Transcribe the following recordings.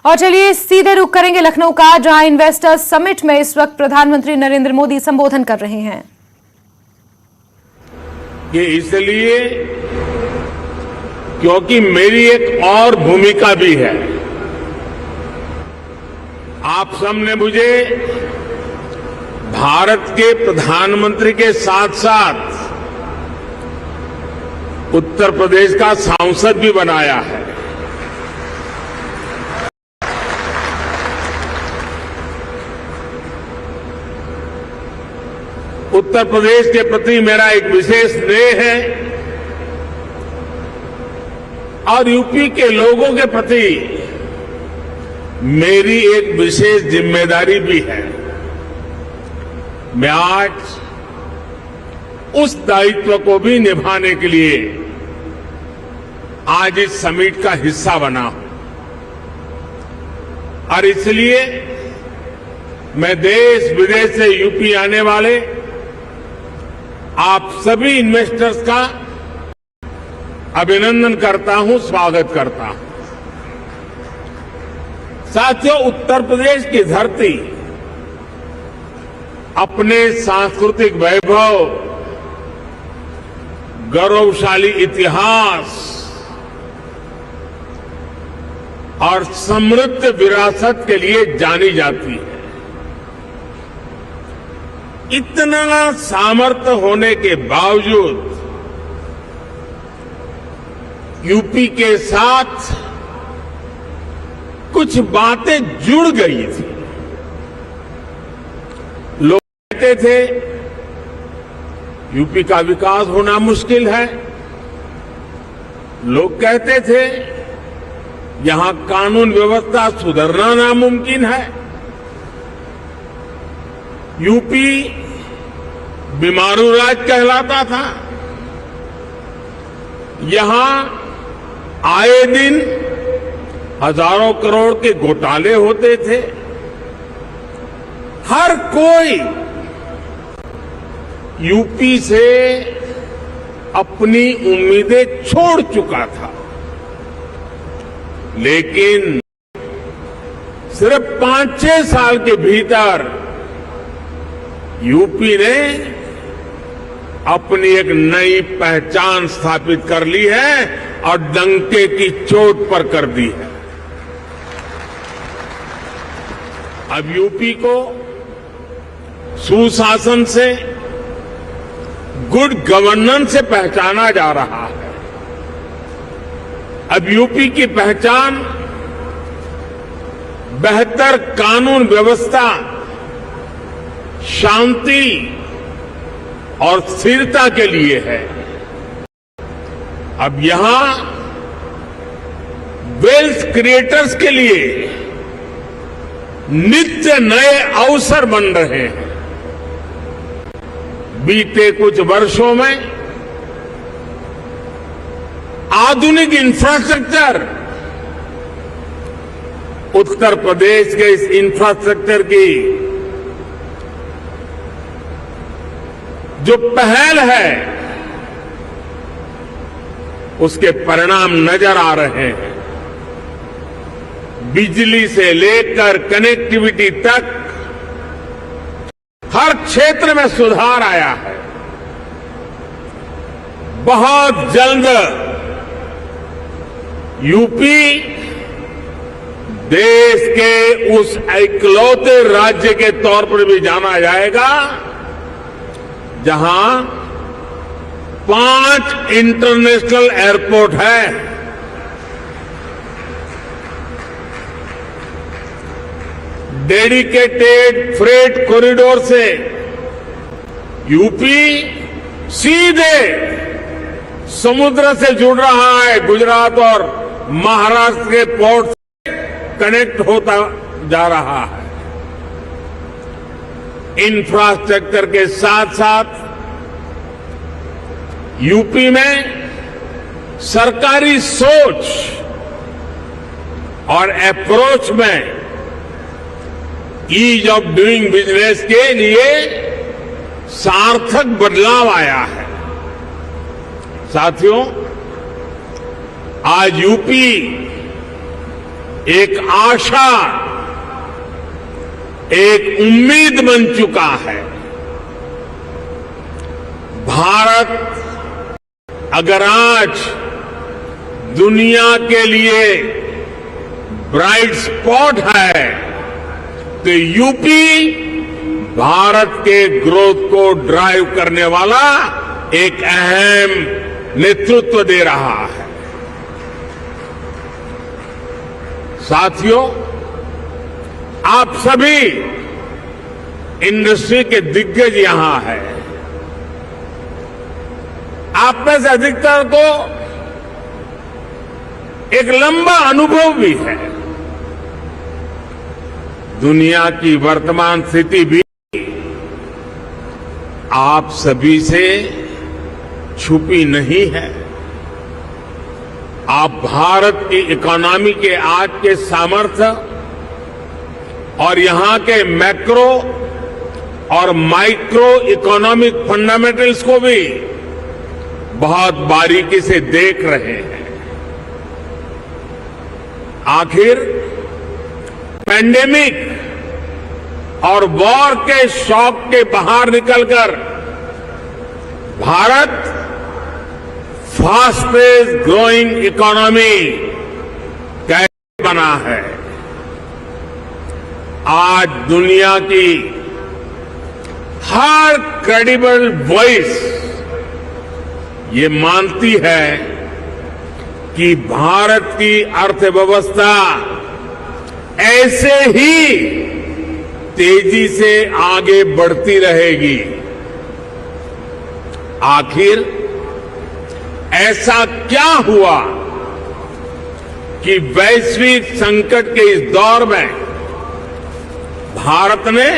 और चलिए सीधे रुख करेंगे लखनऊ का, जहां इन्वेस्टर्स समिट में इस वक्त प्रधानमंत्री नरेंद्र मोदी संबोधन कर रहे हैं। ये इसलिए क्योंकि मेरी एक और भूमिका भी है। आप सबने मुझे भारत के प्रधानमंत्री के साथ साथ उत्तर प्रदेश का सांसद भी बनाया है। उत्तर प्रदेश के प्रति मेरा एक विशेष स्नेह है और यूपी के लोगों के प्रति मेरी एक विशेष जिम्मेदारी भी है। मैं आज उस दायित्व को भी निभाने के लिए आज इस समिट का हिस्सा बना हूं और इसलिए मैं देश विदेश से यूपी आने वाले आप सभी इन्वेस्टर्स का अभिनंदन करता हूं, स्वागत करता हूं। साथियों, उत्तर प्रदेश की धरती अपने सांस्कृतिक वैभव, गौरवशाली इतिहास और समृद्ध विरासत के लिए जानी जाती है। इतना सामर्थ्य होने के बावजूद यूपी के साथ कुछ बातें जुड़ गई थी। लोग कहते थे यूपी का विकास होना मुश्किल है। लोग कहते थे यहां कानून व्यवस्था सुधरना नामुमकिन है। यूपी बीमारू राज्य कहलाता था। यहां आए दिन हजारों करोड़ के घोटाले होते थे। हर कोई यूपी से अपनी उम्मीदें छोड़ चुका था। लेकिन सिर्फ 5-6 साल के भीतर यूपी ने अपनी एक नई पहचान स्थापित कर ली है और डंके की चोट पर कर दी है। अब यूपी को सुशासन से, गुड गवर्नेंस से पहचाना जा रहा है। अब यूपी की पहचान बेहतर कानून व्यवस्था, शांति और स्थिरता के लिए है। अब यहां वेल्थ क्रिएटर्स के लिए नित्य नए अवसर बन रहे हैं। बीते कुछ वर्षों में आधुनिक इंफ्रास्ट्रक्चर, उत्तर प्रदेश के इस इंफ्रास्ट्रक्चर की जो पहल है उसके परिणाम नजर आ रहे हैं। बिजली से लेकर कनेक्टिविटी तक हर क्षेत्र में सुधार आया है। बहुत जल्द यूपी देश के उस इकलौते राज्य के तौर पर भी जाना जाएगा जहां 5 इंटरनेशनल एयरपोर्ट है। डेडिकेटेड फ्रेट कॉरिडोर से यूपी सीधे समुद्र से जुड़ रहा है। गुजरात और महाराष्ट्र के पोर्ट से कनेक्ट होता जा रहा है। इंफ्रास्ट्रक्चर के साथ साथ यूपी में सरकारी सोच और अप्रोच में ईज ऑफ डूइंग बिजनेस के लिए सार्थक बदलाव आया है। साथियों, आज यूपी एक आशा, एक उम्मीद बन चुका है। भारत अगर आज दुनिया के लिए ब्राइट स्पॉट है तो यूपी भारत के ग्रोथ को ड्राइव करने वाला एक अहम नेतृत्व दे रहा है। साथियों, आप सभी इंडस्ट्री के दिग्गज यहां हैं। आप में से अधिकतर को एक लंबा अनुभव भी है। दुनिया की वर्तमान स्थिति भी आप सभी से छुपी नहीं है। आप भारत की इकोनॉमी के आज के सामर्थ्य और यहां के मैक्रो और माइक्रो इकोनॉमिक फंडामेंटल्स को भी बहुत बारीकी से देख रहे हैं। आखिर पैंडेमिक और वॉर के शॉक के बाहर निकलकर भारत फास्टेस्ट ग्रोइंग इकोनॉमी कैसे बना है। आज दुनिया की हर क्रेडिबल वॉइस ये मानती है कि भारत की अर्थव्यवस्था ऐसे ही तेजी से आगे बढ़ती रहेगी। आखिर ऐसा क्या हुआ कि वैश्विक संकट के इस दौर में भारत ने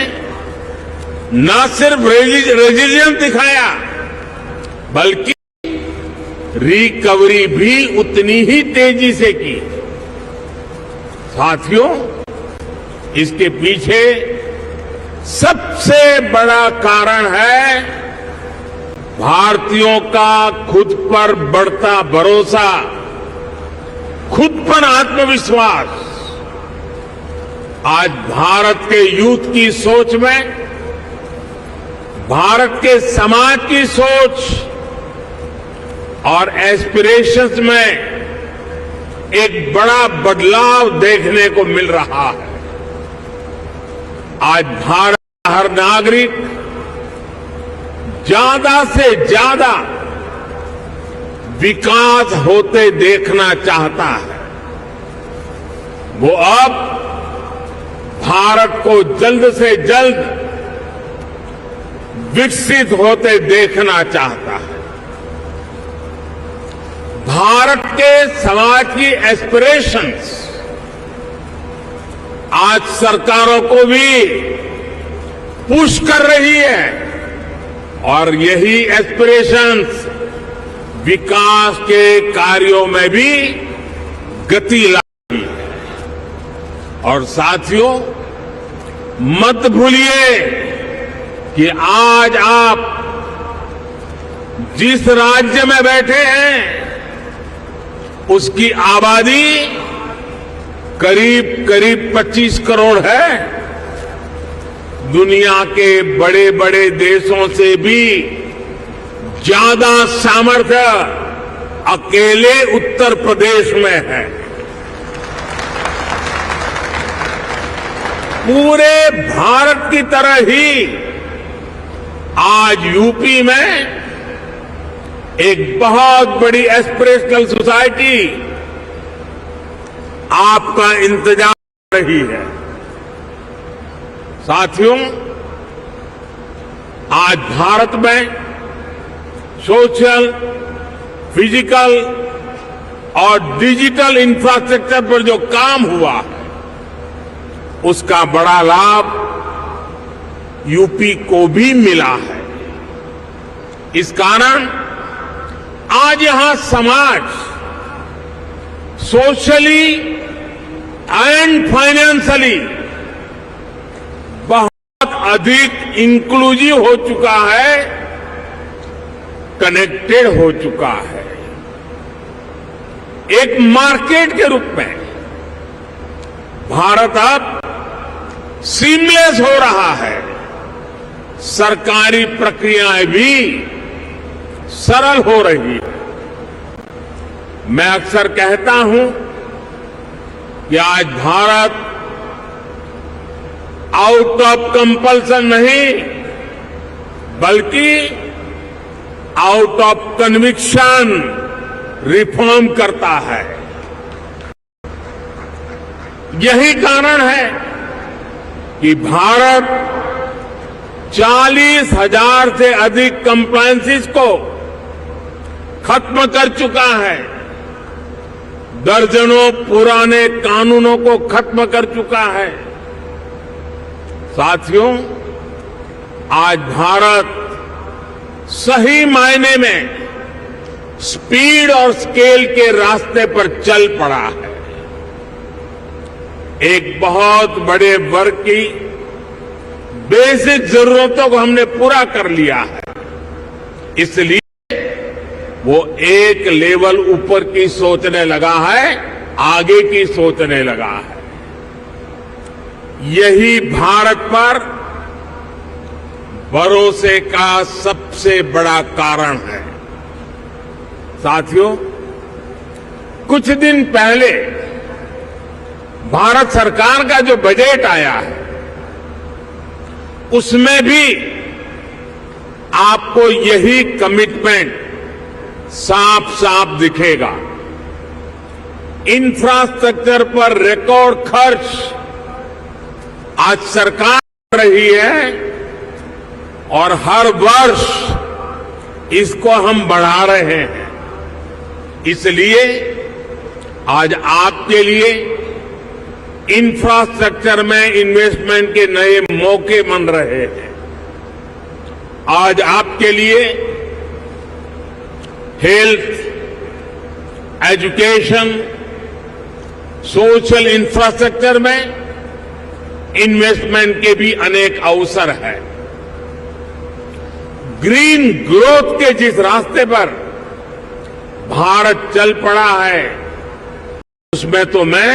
न सिर्फ रेजिलियंस दिखाया बल्कि रिकवरी भी उतनी ही तेजी से की। साथियों, इसके पीछे सबसे बड़ा कारण है भारतीयों का खुद पर बढ़ता भरोसा, खुद पर आत्मविश्वास। आज भारत के यूथ की सोच में, भारत के समाज की सोच और एस्पिरेशंस में एक बड़ा बदलाव देखने को मिल रहा है। आज भारत का हर नागरिक ज्यादा से ज्यादा विकास होते देखना चाहता है। वो अब भारत को जल्द से जल्द विकसित होते देखना चाहता है। भारत के समाज की एस्पिरेशंस आज सरकारों को भी पुश कर रही है और यही एस्पिरेशंस विकास के कार्यों में भी गति ला रही है। और साथियों, मत भूलिए कि आज आप जिस राज्य में बैठे हैं उसकी आबादी करीब करीब 25 करोड़ है। दुनिया के बड़े बड़े देशों से भी ज्यादा सामर्थ्य अकेले उत्तर प्रदेश में है। पूरे भारत की तरह ही आज यूपी में एक बहुत बड़ी एस्पिरेशनल सोसाइटी आपका इंतजार कर रही है। साथियों, आज भारत में सोशल, फिजिकल और डिजिटल इंफ्रास्ट्रक्चर पर जो काम हुआ है उसका बड़ा लाभ यूपी को भी मिला है। इस कारण आज यहां समाज सोशली एंड फाइनेंशियली बहुत अधिक इंक्लूसिव हो चुका है, कनेक्टेड हो चुका है। एक मार्केट के रूप में भारत अब सीमलेस हो रहा है। सरकारी प्रक्रियाएं भी सरल हो रही है। मैं अक्सर कहता हूं कि आज भारत आउट ऑफ कंपल्सन नहीं, बल्कि आउट ऑफ कन्विक्शन रिफॉर्म करता है। यही कारण है कि भारत 40,000 से अधिक कंप्लायंसेस को खत्म कर चुका है, दर्जनों पुराने कानूनों को खत्म कर चुका है। साथियों, आज भारत सही मायने में स्पीड और स्केल के रास्ते पर चल पड़ा है। एक बहुत बड़े वर्ग की बेसिक जरूरतों को हमने पूरा कर लिया है, इसलिए वो एक लेवल ऊपर की सोचने लगा है, आगे की सोचने लगा है। यही भारत पर भरोसे का सबसे बड़ा कारण है। साथियों, कुछ दिन पहले भारत सरकार का जो बजट आया है, उसमें भी आपको यही कमिटमेंट साफ साफ दिखेगा। इंफ्रास्ट्रक्चर पर रिकॉर्ड खर्च आज सरकार कर रही है और हर वर्ष इसको हम बढ़ा रहे हैं। इसलिए आज आपके लिए इंफ्रास्ट्रक्चर में इन्वेस्टमेंट के नए मौके बन रहे हैं। आज आपके लिए हेल्थ, एजुकेशन, सोशल इंफ्रास्ट्रक्चर में इन्वेस्टमेंट के भी अनेक अवसर हैं। ग्रीन ग्रोथ के जिस रास्ते पर भारत चल पड़ा है, उसमें तो मैं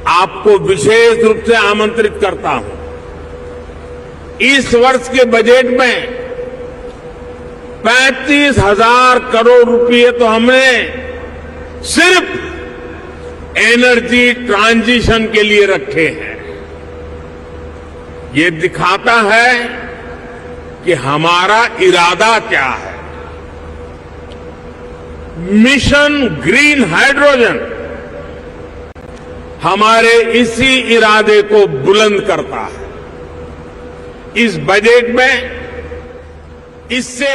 आपको विशेष रूप से आमंत्रित करता हूं। इस वर्ष के बजट में 35,000 करोड़ रुपए तो हमने सिर्फ एनर्जी ट्रांजिशन के लिए रखे हैं। ये दिखाता है कि हमारा इरादा क्या है। मिशन ग्रीन हाइड्रोजन हमारे इसी इरादे को बुलंद करता है। इस बजट में इससे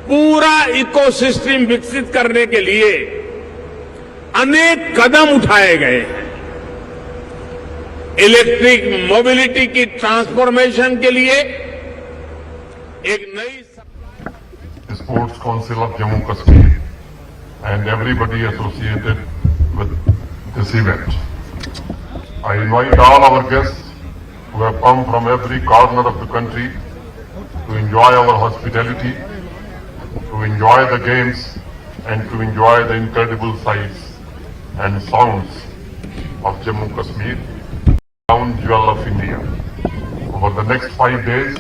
पूरा इकोसिस्टम विकसित करने के लिए अनेक कदम उठाए गए हैं। इलेक्ट्रिक मोबिलिटी की ट्रांसफॉर्मेशन के लिए एक नई Sports Council of Jammu Kashmir and everybody associated with this event. I invite all our guests who have come from every corner of the country to enjoy our hospitality, to enjoy the games and to enjoy the incredible sights and sounds of Jammu Kashmir, crown jewel of India. Over the next 5 days,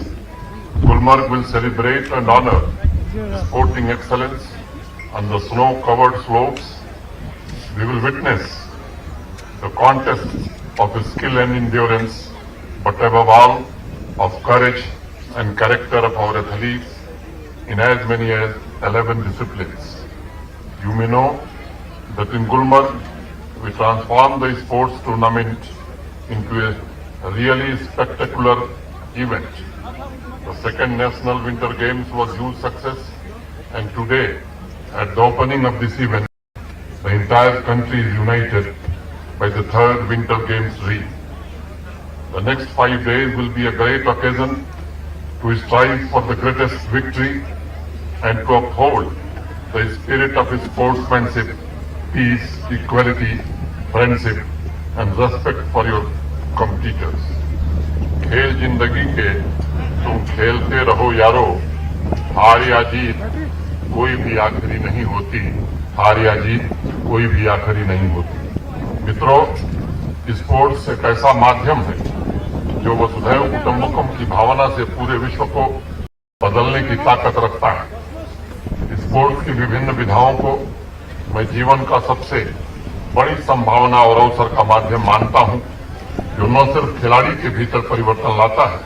Gulmarg will celebrate and honor sporting excellence on the snow-covered slopes. We will witness the contest of skill and endurance, but above all, of courage and character of our athletes in as many as 11 disciplines. You may know that in Gulmarg, we transformed the sports tournament into a really spectacular event. The second National Winter Games was huge success, and today, at the opening of this event, the entire country is united by the third Winter Games dream. The next 5 days will be a great occasion to strive for the greatest victory and to uphold the spirit of sportsmanship, peace, equality, friendship, and respect for your competitors. खेल जिंदगी के तुम खेलते रहो यारो, हार या जीत कोई भी आखिरी नहीं होती, हार या जीत कोई भी आखिरी नहीं होती। मित्रों, स्पोर्ट्स एक ऐसा माध्यम है जो वसुधैव कुटुंबकम की भावना से पूरे विश्व को बदलने की ताकत रखता है। स्पोर्ट्स की विभिन्न विधाओं को मैं जीवन का सबसे बड़ी संभावना और अवसर का माध्यम मानता हूं, जो न सिर्फ खिलाड़ी के भीतर परिवर्तन लाता है,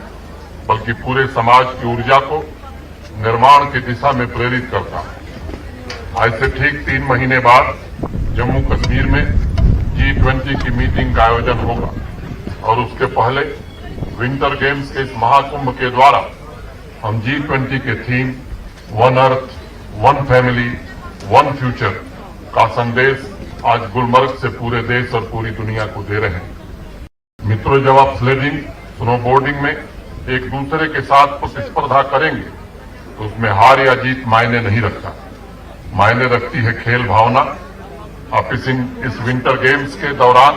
बल्कि पूरे समाज की ऊर्जा को निर्माण की दिशा में प्रेरित करता है। आज से ठीक 3 महीने बाद जम्मू कश्मीर में G20 की मीटिंग का आयोजन होगा और उसके पहले विंटर गेम्स के इस महाकुंभ के द्वारा हम G20 के theme one earth, one family, one future का संदेश आज गुलमर्ग से पूरे देश और पूरी दुनिया को दे रहे हैं। मित्रों, जब आप स्लेजिंग, स्नोबोर्डिंग में एक दूसरे के साथ प्रतिस्पर्धा करेंगे तो उसमें हार या जीत मायने नहीं रखता, मायने रखती है खेल भावना। आप इस विंटर गेम्स के दौरान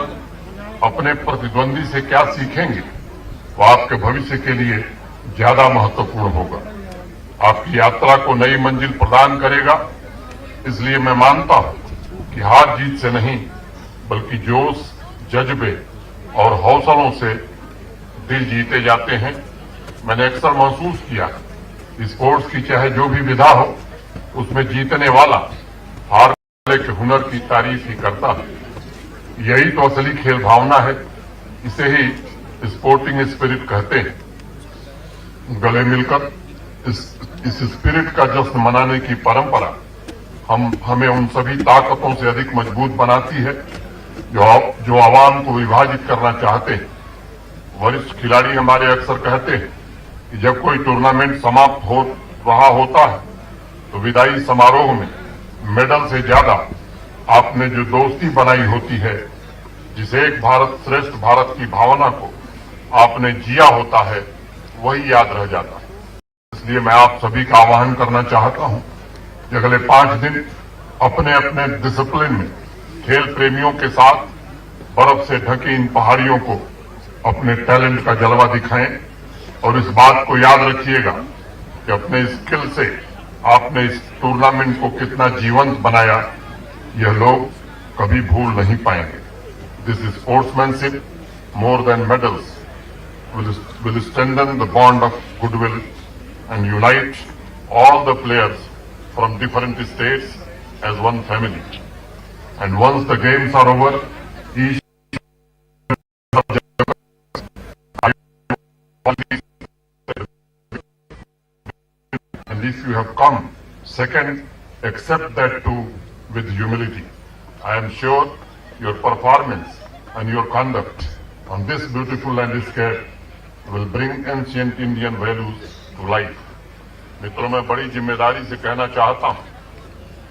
अपने प्रतिद्वंदी से क्या सीखेंगे, वो आपके भविष्य के लिए ज्यादा महत्वपूर्ण होगा, आपकी यात्रा को नई मंजिल प्रदान करेगा। इसलिए मैं मानता हूं कि हार जीत से नहीं, बल्कि जोश, जज्बे और हौसलों से दिल जीते जाते हैं। मैंने अक्सर महसूस किया, स्पोर्ट्स की चाहे जो भी विधा हो, उसमें जीतने वाला हार वाले के हुनर की तारीफ ही करता है। यही तो असली खेल भावना है, इसे ही स्पोर्टिंग स्पिरिट कहते हैं। गले मिलकर इस स्पिरिट का जश्न मनाने की परंपरा हमें उन सभी ताकतों से अधिक मजबूत बनाती है जो आवाम को विभाजित करना चाहते हैं। वरिष्ठ खिलाड़ी हमारे अक्सर कहते हैं कि जब कोई टूर्नामेंट समाप्त हो रहा होता है तो विदाई समारोह में मेडल से ज्यादा आपने जो दोस्ती बनाई होती है, जिसे एक भारत श्रेष्ठ भारत की भावना को आपने जिया होता है, वही याद रह जाता है। इसलिए मैं आप सभी का आह्वान करना चाहता हूं कि अगले 5 दिन अपने अपने डिसिप्लिन में खेल प्रेमियों के साथ बर्फ से ढकी इन पहाड़ियों को अपने टैलेंट का जलवा दिखाएं और इस बात को याद रखिएगा कि अपने स्किल से आपने इस टूर्नामेंट को कितना जीवंत बनाया, यह लोग कभी भूल नहीं पाएंगे। This sportsmanship more than medals will strengthen the bond of goodwill and unite all the players from different states as one family. And once the games are over, each and if you have come second, accept that too with humility. I am sure your performance and your conduct on this beautiful landscape will bring ancient Indian values to life. मित्रों, मैं बड़ी जिम्मेदारी से कहना चाहता हूं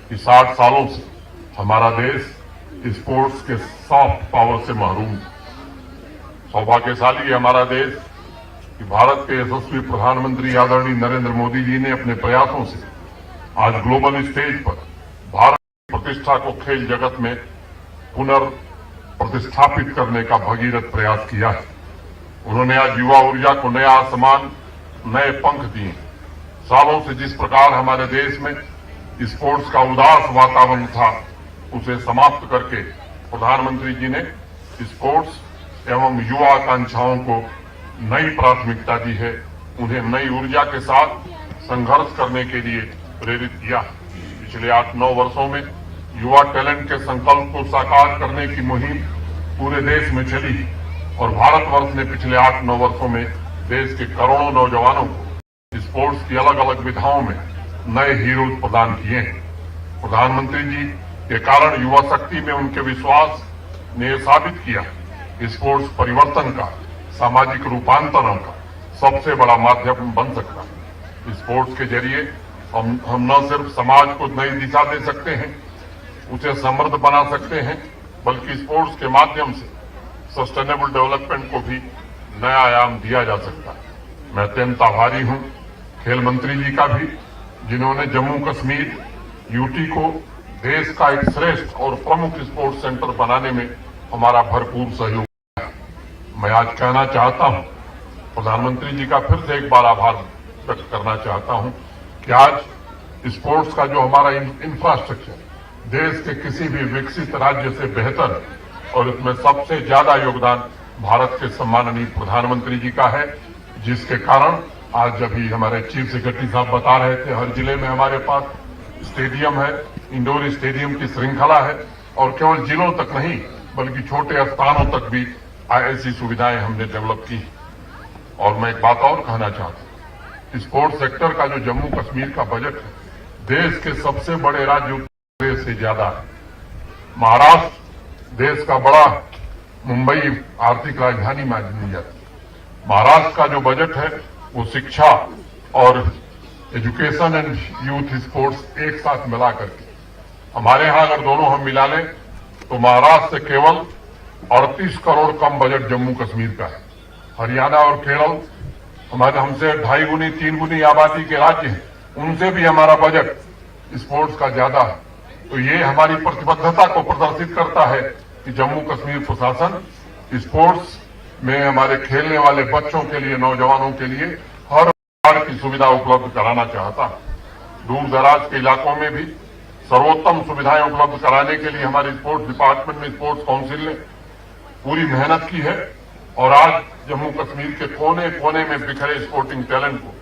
कि 60 सालों से हमारा देश स्पोर्ट्स के सॉफ्ट पावर से महरूम है। सौभाग्यशाली है हमारा देश कि भारत के यशस्वी प्रधानमंत्री आदरणीय नरेंद्र मोदी जी ने अपने प्रयासों से आज ग्लोबल स्टेज पर भारत की प्रतिष्ठा को खेल जगत में पुनर्प्रतिष्ठापित करने का भगीरथ प्रयास किया है। उन्होंने आज युवा ऊर्जा को नया आसमान, नए पंख दिए। सालों से जिस प्रकार हमारे देश में स्पोर्ट्स का उदास वातावरण था, उसे समाप्त करके प्रधानमंत्री जी ने स्पोर्ट्स एवं युवा आकांक्षाओं को नई प्राथमिकता दी है, उन्हें नई ऊर्जा के साथ संघर्ष करने के लिए प्रेरित किया। पिछले 8-9 वर्षों में युवा टैलेंट के संकल्प को साकार करने की मुहिम पूरे देश में चली और भारतवर्ष ने पिछले 8-9 वर्षों में देश के करोड़ों नौजवानों को स्पोर्ट्स की अलग अलग विधाओं में नए हीरोज प्रदान किए हैं। प्रधानमंत्री जी के कारण युवा शक्ति में उनके विश्वास ने यह साबित किया कि स्पोर्ट्स परिवर्तन का, सामाजिक रूपांतरण का सबसे बड़ा माध्यम बन सकता है। स्पोर्ट्स के जरिए हम न सिर्फ समाज को नई दिशा दे सकते हैं, उसे समृद्ध बना सकते हैं, बल्कि स्पोर्ट्स के माध्यम से सस्टेनेबल डेवलपमेंट को भी नया आयाम दिया जा सकता है। मैं अत्यंत आभारी हूं खेल मंत्री जी का भी, जिन्होंने जम्मू कश्मीर यूटी को देश का एक श्रेष्ठ और प्रमुख स्पोर्ट्स सेंटर बनाने में हमारा भरपूर सहयोग किया। मैं आज कहना चाहता हूं, प्रधानमंत्री जी का फिर से एक बार आभार व्यक्त करना चाहता हूं कि आज स्पोर्ट्स का जो हमारा इंफ्रास्ट्रक्चर देश के किसी भी विकसित राज्य से बेहतर है। और इसमें सबसे ज्यादा योगदान भारत के सम्माननीय प्रधानमंत्री जी का है, जिसके कारण आज जब ही हमारे चीफ सेक्रेटरी साहब बता रहे थे, हर जिले में हमारे पास स्टेडियम है, इंडोर स्टेडियम की श्रृंखला है, और केवल जिलों तक नहीं बल्कि छोटे स्थानों तक भी ऐसी सुविधाएं हमने डेवलप की। और मैं एक बात और कहना चाहता हूं, स्पोर्ट्स सेक्टर का जो जम्मू कश्मीर का बजट है, देश के सबसे बड़े राज्य उत्तर प्रदेश से ज्यादा है। महाराष्ट्र देश का बड़ा, मुंबई आर्थिक राजधानी मानी जाती है। महाराष्ट्र का जो बजट है वो शिक्षा और एजुकेशन एंड यूथ स्पोर्ट्स एक साथ मिला करके, हमारे यहां अगर दोनों हम मिला लें तो महाराष्ट्र से केवल 38 करोड़ कम बजट जम्मू कश्मीर का है। हरियाणा और केरल हमारे हमसे 2.5 गुनी 3 गुनी आबादी के राज्य हैं, उनसे भी हमारा बजट स्पोर्ट्स का ज्यादा है। तो ये हमारी प्रतिबद्धता को प्रदर्शित करता है कि जम्मू कश्मीर प्रशासन स्पोर्ट्स में हमारे खेलने वाले बच्चों के लिए, नौजवानों के लिए हर प्रकार की सुविधा उपलब्ध कराना चाहता है। दूर दराज के इलाकों में भी सर्वोत्तम सुविधाएं उपलब्ध कराने के लिए हमारे स्पोर्ट्स डिपार्टमेंट में, स्पोर्ट्स काउंसिल ने पूरी मेहनत की है, और आज जम्मू कश्मीर के कोने कोने में बिखरे स्पोर्टिंग टैलेंट को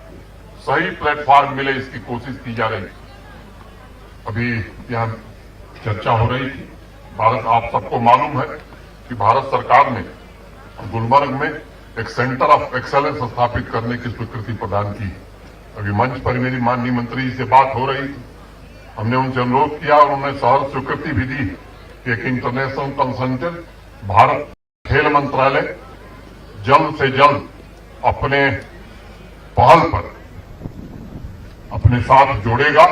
सही प्लेटफॉर्म मिले, इसकी कोशिश की जा रही है। अभी यहाँ चर्चा हो रही थी, भारत, आप सबको मालूम है कि भारत सरकार ने गुलमर्ग में एक सेंटर ऑफ एक्सेलेंस स्थापित करने की स्वीकृति प्रदान की है। अभी मंच पर मेरी माननीय मंत्री जी से बात हो रही थी, हमने उनसे अनुरोध किया और उन्होंने सहर्ष स्वीकृति भी दी कि एक इंटरनेशनल कंसल्टेंट भारत खेल मंत्रालय जल्द से जल्द अपने पहल पर अपने साथ जोड़ेगा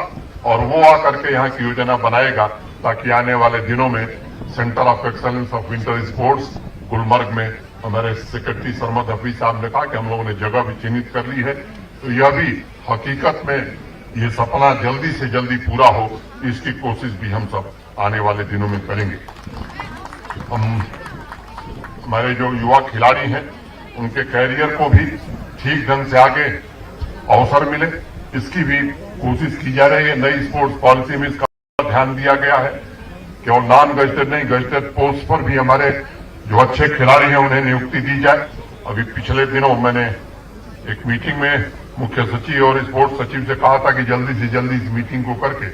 और वो आकर के यहाँ की योजना बनाएगा, ताकि आने वाले दिनों में centre of excellence of winter sports Gulmarg में, हमारे सेक्रेटरी सरमद हफीज साहब ने कहा कि हम लोगों ने जगह भी चिन्हित कर ली है, तो यह भी हकीकत में ये सपना जल्दी से जल्दी पूरा हो, इसकी कोशिश भी हम सब आने वाले दिनों में करेंगे। हम हमारे जो युवा खिलाड़ी हैं उनके कैरियर को भी ठीक ढंग से आगे अवसर मिले, इसकी भी कोशिश की जा रही है। नई स्पोर्ट्स पॉलिसी में इसका ध्यान दिया गया है। केवल नॉन गजटेड नहीं, गजटेड पोस्ट पर भी हमारे जो अच्छे खिलाड़ी हैं उन्हें नियुक्ति दी जाए। अभी पिछले दिनों मैंने एक मीटिंग में मुख्य सचिव और स्पोर्ट्स सचिव से कहा था कि जल्दी से जल्दी इस मीटिंग को करके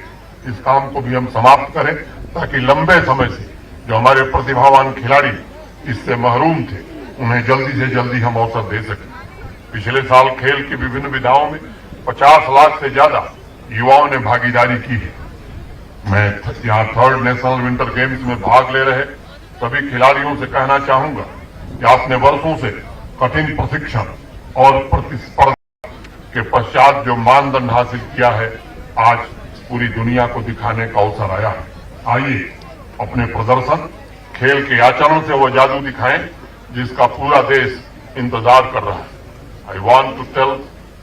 इस काम को भी हम समाप्त करें, ताकि लंबे समय से जो हमारे प्रतिभावान खिलाड़ी इससे महरूम थे उन्हें जल्दी से जल्दी हम अवसर दे सकें। पिछले साल खेल की विभिन्न विधाओं में 50 लाख से ज्यादा युवाओं ने भागीदारी की है। मैं यहाँ 3rd नेशनल विंटर गेम्स में भाग ले रहे सभी खिलाड़ियों से कहना चाहूंगा कि आपने वर्षों से कठिन प्रशिक्षण और प्रतिस्पर्धा के पश्चात जो मानदंड हासिल किया है, आज पूरी दुनिया को दिखाने का अवसर आया है। आइए अपने प्रदर्शन, खेल के आचरण से वो जादू दिखाएं जिसका पूरा देश इंतजार कर रहा है। I want to tell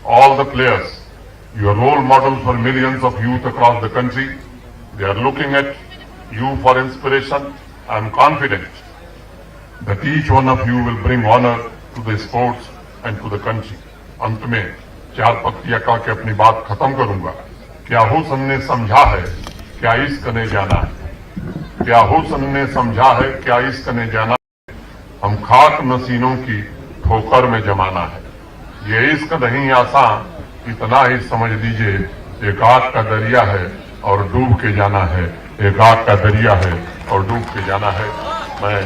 all the players, you are role models for millions of youth across the country. They are looking at you for inspiration. I am confident that each one of you will bring honor to the sports and to the country. अंत में 4 पंक्तियां कह के अपनी बात खत्म करूंगा। क्या हुस्न ने समझा है, क्या इश्क ने जाना है। क्या हुस्न ने समझा है, क्या इश्क ने जाना है। हम खाक नसीनों की ठोकर में जमाना है। ये इश्क नहीं आसान, इतना ही समझ लीजिए, एक आग का दरिया है और डूब के जाना है। एक आग का दरिया है और डूब के जाना है। मैं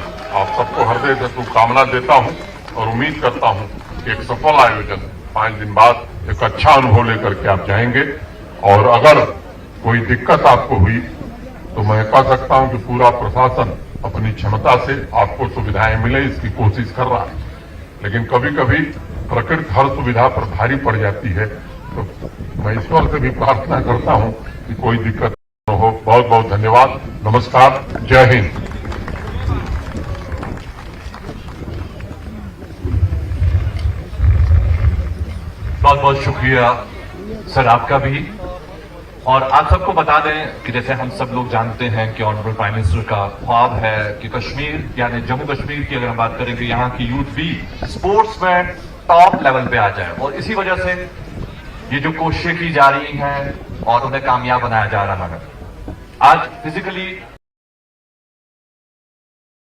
आप सबको हृदय से शुभकामना देता हूं और उम्मीद करता हूं कि एक सफल आयोजन 5 दिन बाद एक अच्छा अनुभव लेकर के आप जाएंगे। और अगर कोई दिक्कत आपको हुई तो मैं कह सकता हूं कि पूरा प्रशासन अपनी क्षमता से आपको सुविधाएं मिले इसकी कोशिश कर रहा है। लेकिन कभी कभी प्रकृति हर सुविधा पर भारी पड़ जाती है, तो मैं ईश्वर से भी प्रार्थना करता हूं कि कोई दिक्कत न हो। बहुत बहुत धन्यवाद। नमस्कार। जय हिंद। बहुत बहुत शुक्रिया सर आपका भी। और आप सबको बता दें कि जैसे हम सब लोग जानते हैं कि ऑनरेबल प्राइम मिनिस्टर का ख्वाब है कि कश्मीर यानी जम्मू कश्मीर की अगर हम बात करें कि यहाँ की यूथ भी स्पोर्ट्स में टॉप लेवल पे आ जाए। और इसी वजह से ये जो कोशिशें की जा रही हैं और उन्हें कामयाब बनाया जा रहा है। आज फिजिकली